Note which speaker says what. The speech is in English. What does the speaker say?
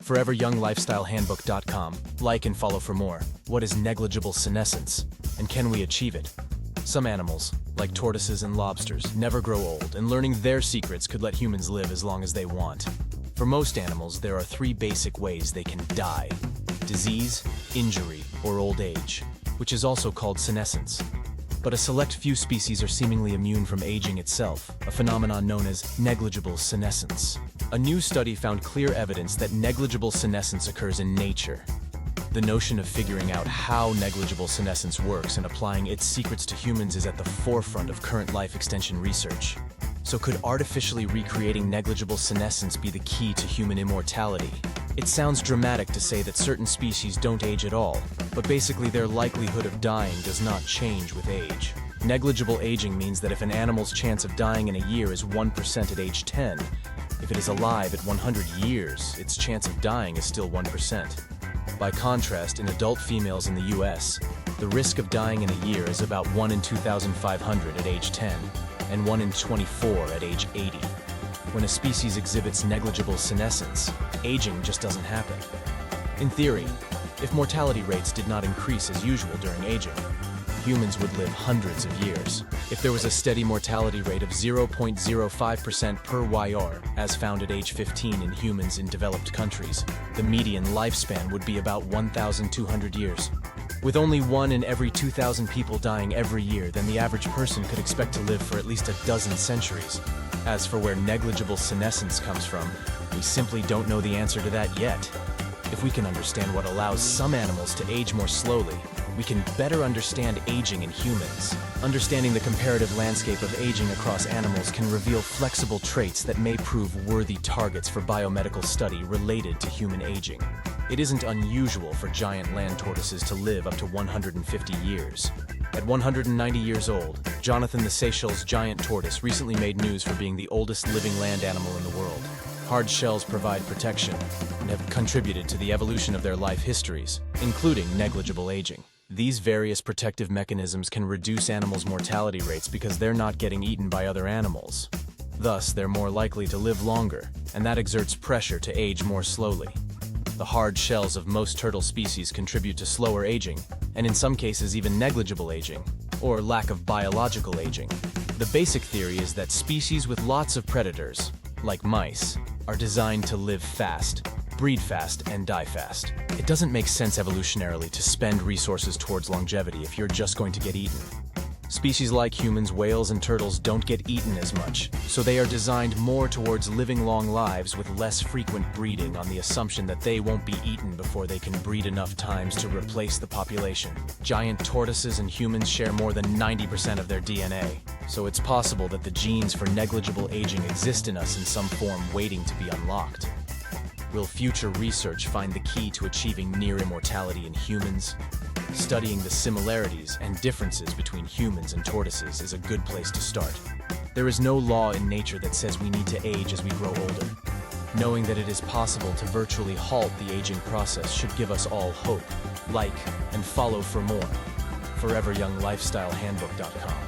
Speaker 1: foreveryounglifestylehandbook.com. Like and follow for more. What is negligible senescence? And can we achieve it? Some animals, like tortoises and lobsters, never grow old, and learning their secrets could let humans live as long as they want. For most animals, there are three basic ways they can die: disease, injury, or old age, which is also called senescence. But a select few species are seemingly immune from aging itself, a phenomenon known as negligible senescence. A new study found clear evidence that negligible senescence occurs in nature. The notion of figuring out how negligible senescence works and applying its secrets to humans is at the forefront of current life extension research. So could artificially recreating negligible senescence be the key to human immortality? It sounds dramatic to say that certain species don't age at all, but basically their likelihood of dying does not change with age. Negligible aging means that if an animal's chance of dying in a year is 1% at age 10, if it is alive at 100 years, its chance of dying is still 1%. By contrast, in adult females in the US, the risk of dying in a year is about 1 in 2,500 at age 10, and 1 in 24 at age 80. When a species exhibits negligible senescence, aging just doesn't happen. In theory, if mortality rates did not increase as usual during aging, humans would live hundreds of years. If there was a steady mortality rate of 0.05% per YR, as found at age 15 in humans in developed countries, the median lifespan would be about 1,200 years. With only 1 in every 2,000 people dying every year, then the average person could expect to live for at least a dozen centuries. As for where negligible senescence comes from, we simply don't know the answer to that yet. If we can understand what allows some animals to age more slowly, we can better understand aging in humans. Understanding the comparative landscape of aging across animals can reveal flexible traits that may prove worthy targets for biomedical study related to human aging. It isn't unusual for giant land tortoises to live up to 150 years. At 190 years old, Jonathan the Seychelles giant tortoise recently made news for being the oldest living land animal in the world. Hard shells provide protection and have contributed to the evolution of their life histories, including negligible aging. These various protective mechanisms can reduce animals' mortality rates because they're not getting eaten by other animals. Thus, they're more likely to live longer, and that exerts pressure to age more slowly. The hard shells of most turtle species contribute to slower aging, and in some cases even negligible aging, or lack of biological aging. The basic theory is that species with lots of predators, like mice, are designed to live fast, breed fast, and die fast. It doesn't make sense evolutionarily to spend resources towards longevity if you're just going to get eaten. Species like humans, whales, and turtles don't get eaten as much, so they are designed more towards living long lives with less frequent breeding on the assumption that they won't be eaten before they can breed enough times to replace the population. Giant tortoises and humans share more than 90% of their DNA, so it's possible that the genes for negligible aging exist in us in some form waiting to be unlocked. Will future research find the key to achieving near immortality in humans? Studying the similarities and differences between humans and tortoises is a good place to start. There is no law in nature that says we need to age as we grow older. Knowing that it is possible to virtually halt the aging process should give us all hope. Like and follow for more. foreveryounglifestylehandbook.com